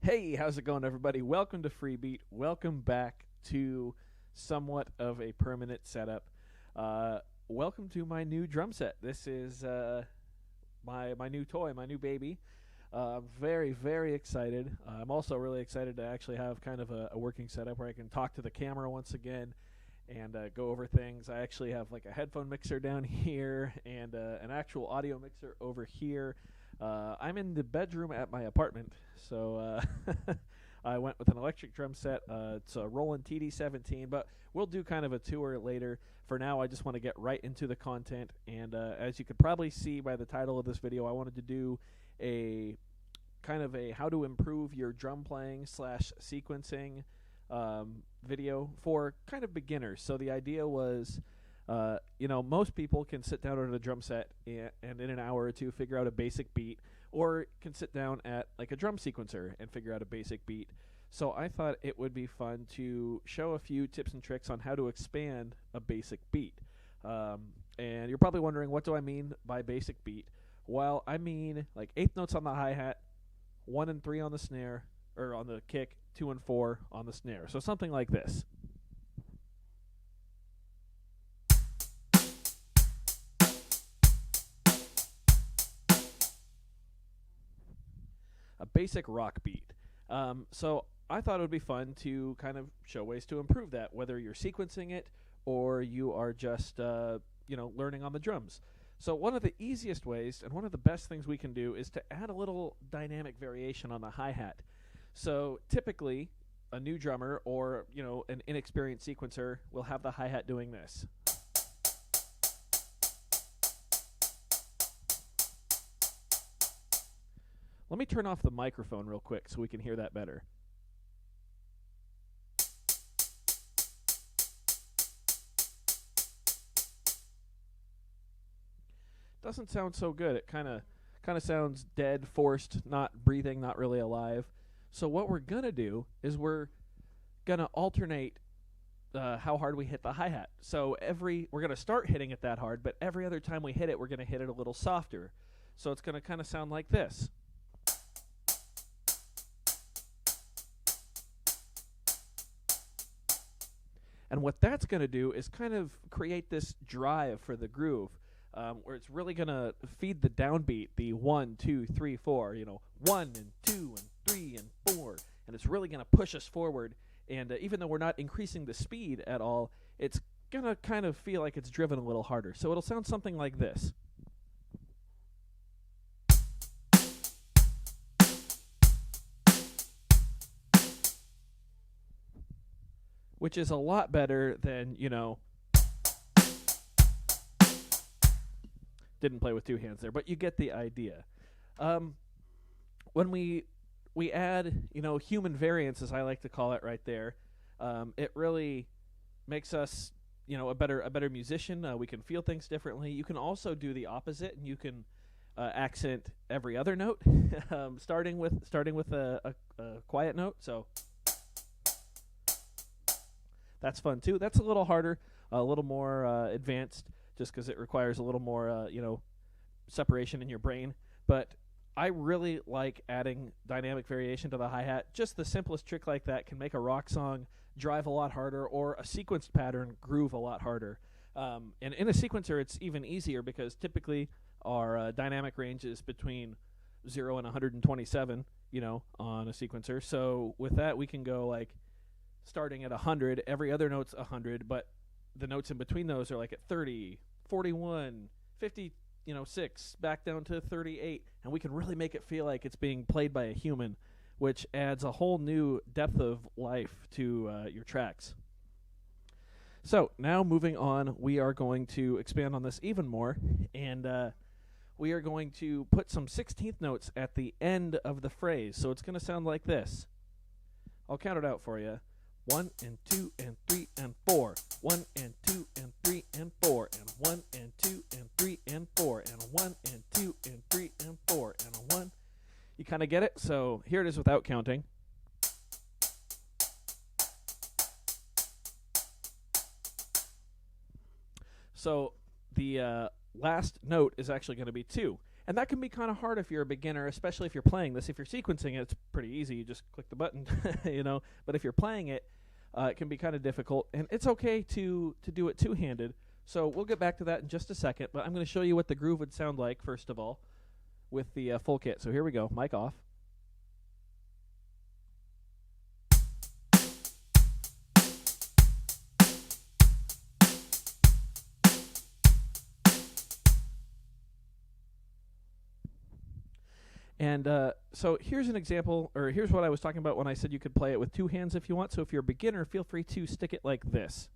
Hey, how's it going, everybody? Welcome to Freebeat. Welcome back to somewhat of a permanent setup. Welcome to my new drum set. This is my new toy, my new baby. Very, very excited. I'm also really excited to actually have kind of a working setup where I can talk to the camera once again and go over things. I actually have like a headphone mixer down here and an actual audio mixer over here. I'm in the bedroom at my apartment, so I went with an electric drum set. It's a Roland TD-17, but we'll do kind of a tour later. For now, I just want to get right into the content, and as you could probably see by the title of this video, I wanted to do a kind of a how to improve your drum playing / sequencing video for kind of beginners. So the idea was most people can sit down at a drum set and in an hour or two figure out a basic beat, or can sit down at like a drum sequencer and figure out a basic beat. So I thought it would be fun to show a few tips and tricks on how to expand a basic beat. And you're probably wondering, what do I mean by basic beat? Well, I mean like eighth notes on the hi-hat, 1 and 3 on the snare, or on the kick, 2 and 4 on the snare. So something like this. A basic rock beat. So I thought it would be fun to kind of show ways to improve that, whether you're sequencing it or you are just learning on the drums. So one of the easiest ways and one of the best things we can do is to add a little dynamic variation on the hi-hat. So typically a new drummer or an inexperienced sequencer will have the hi-hat doing this. Let me turn off the microphone real quick so we can hear that better. Doesn't sound so good. It kind of sounds dead, forced, not breathing, not really alive. So what we're going to do is we're going to alternate how hard we hit the hi-hat. So we're going to start hitting it that hard, but every other time we hit it, we're going to hit it a little softer. So it's going to kind of sound like this. And what that's going to do is kind of create this drive for the groove, where it's really going to feed the downbeat, the 1, 2, 3, 4, 1 and 2 and 3 and 4. And it's really going to push us forward. And even though we're not increasing the speed at all, it's going to kind of feel like it's driven a little harder. So it'll sound something like this. Which is a lot better than, didn't play with two hands there, but you get the idea. When we add, human variance, as I like to call it right there, it really makes us, a better musician. We can feel things differently. You can also do the opposite, and you can accent every other note, starting with a quiet note. So that's fun too. That's a little harder, a little more advanced, just because it requires a little more, separation in your brain. But I really like adding dynamic variation to the hi-hat. Just the simplest trick like that can make a rock song drive a lot harder, or a sequenced pattern groove a lot harder. And in a sequencer, it's even easier because typically our dynamic range is between 0 and 127, on a sequencer. So with that, we can go like starting at 100, every other note's 100, but the notes in between those are like at 30, 41, 56, back down to 38, and we can really make it feel like it's being played by a human, which adds a whole new depth of life to your tracks. So now moving on, we are going to expand on this even more, and we are going to put some 16th notes at the end of the phrase. So it's going to sound like this. I'll count it out for you. 1 and 2 and 3 and 4. 1 and 2 and 3 and 4. And 1 and 2 and 3 and 4. And 1 and 2 and 3 and 4. And a 1. You kind of get it? So here it is without counting. So the last note is actually going to be 2. And that can be kind of hard if you're a beginner, especially if you're playing this. If you're sequencing it, it's pretty easy. You just click the button, But if you're playing it, it can be kind of difficult. And it's okay to do it two-handed. So we'll get back to that in just a second. But I'm going to show you what the groove would sound like, first of all, with the full kit. So here we go. Mic off. And so here's an example, or here's what I was talking about when I said you could play it with two hands if you want. So if you're a beginner, feel free to stick it like this.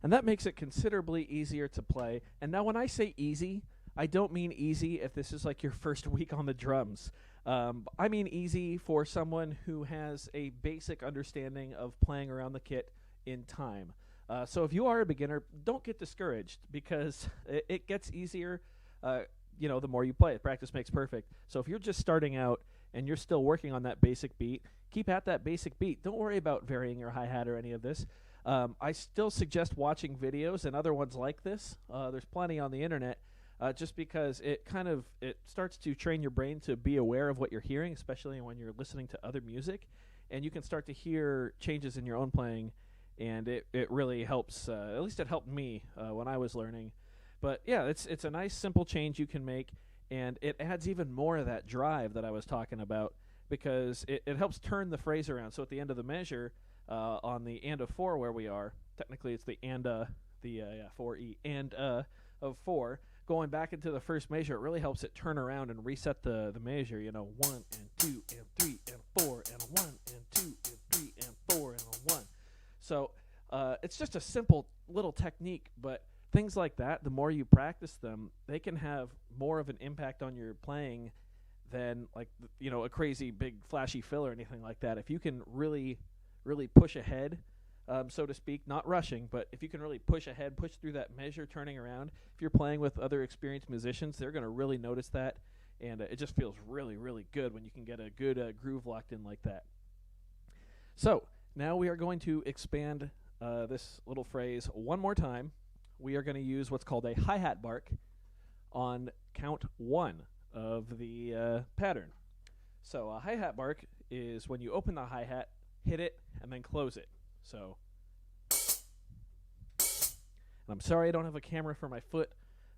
And that makes it considerably easier to play. And now when I say easy, I don't mean easy if this is like your first week on the drums. I mean easy for someone who has a basic understanding of playing around the kit in time. So if you are a beginner, don't get discouraged because it gets easier, the more you play it. Practice makes perfect. So if you're just starting out and you're still working on that basic beat, keep at that basic beat. Don't worry about varying your hi-hat or any of this. I still suggest watching videos and other ones like this. There's plenty on the internet. Just because it starts to train your brain to be aware of what you're hearing, especially when you're listening to other music, and you can start to hear changes in your own playing, and it really helps. At least it helped me when I was learning. But yeah, it's a nice simple change you can make, and it adds even more of that drive that I was talking about because it helps turn the phrase around. So at the end of the measure, on the and of 4 where we are, technically it's the and 4E and of 4. Going back into the first measure, it really helps it turn around and reset the measure. 1 and 2 and 3 and 4 and 1 and 2 and 3 and 4 and a 1. So it's just a simple little technique, but things like that, the more you practice them, they can have more of an impact on your playing than a crazy big flashy fill or anything like that. If you can really push ahead, so to speak, not rushing, but if you can really push ahead, push through that measure, turning around, if you're playing with other experienced musicians, they're going to really notice that, and it just feels really, really good when you can get a good groove locked in like that. So now we are going to expand this little phrase one more time. We are going to use what's called a hi-hat bark on count 1 of the pattern. So a hi-hat bark is when you open the hi-hat, hit it, and then close it. So, and I'm sorry I don't have a camera for my foot.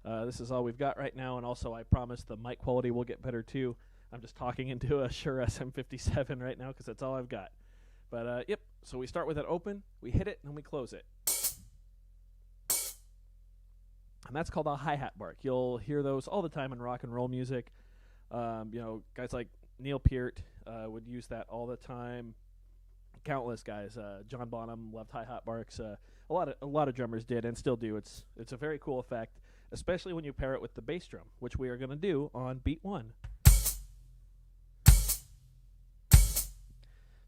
This is all we've got right now, and also I promise the mic quality will get better too. I'm just talking into a Shure SM57 right now because that's all I've got. But, yep, so we start with it open, we hit it, and then we close it. And that's called a hi-hat bark. You'll hear those all the time in rock and roll music. Guys like Neil Peart would use that all the time. Countless guys. John Bonham loved hi-hat barks. A lot of drummers did and still do. It's a very cool effect, especially when you pair it with the bass drum, which we are going to do on beat 1.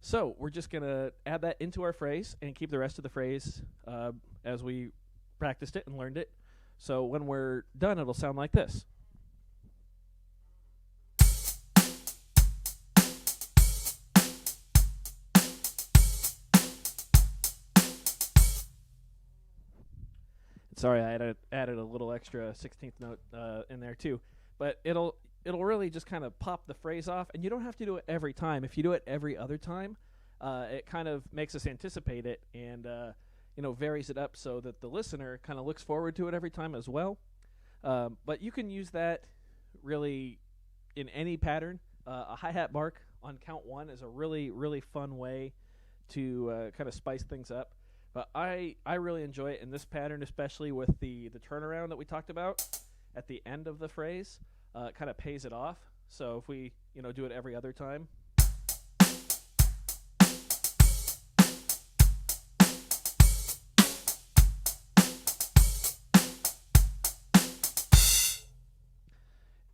So we're just going to add that into our phrase and keep the rest of the phrase as we practiced it and learned it. So when we're done, it'll sound like this. Sorry, I added a little extra 16th note in there too, but it'll really just kind of pop the phrase off, and you don't have to do it every time. If you do it every other time, it kind of makes us anticipate it and varies it up so that the listener kind of looks forward to it every time as well. But you can use that really in any pattern. A hi-hat bark on count 1 is a really, really fun way to kind of spice things up. But I really enjoy it in this pattern, especially with the turnaround that we talked about at the end of the phrase. It kind of pays it off. So if we do it every other time.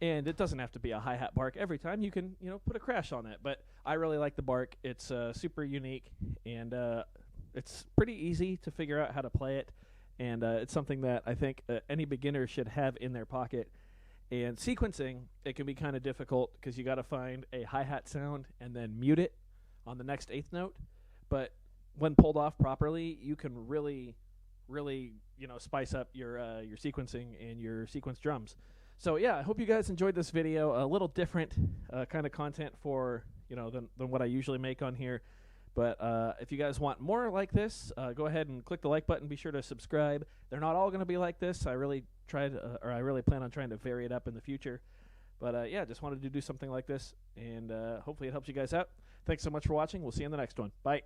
And it doesn't have to be a hi-hat bark every time. You can put a crash on it. But I really like the bark. It's super unique, and it's pretty easy to figure out how to play it, and it's something that I think any beginner should have in their pocket. And sequencing, it can be kind of difficult because you got to find a hi-hat sound and then mute it on the next eighth note. But when pulled off properly, you can really, spice up your sequencing and your sequence drums. So yeah, I hope you guys enjoyed this video. A little different kind of content for than what I usually make on here. But if you guys want more like this, go ahead and click the like button. Be sure to subscribe. They're not all going to be like this. I really plan on trying to vary it up in the future. But yeah, just wanted to do something like this, and hopefully it helps you guys out. Thanks so much for watching. We'll see you in the next one. Bye.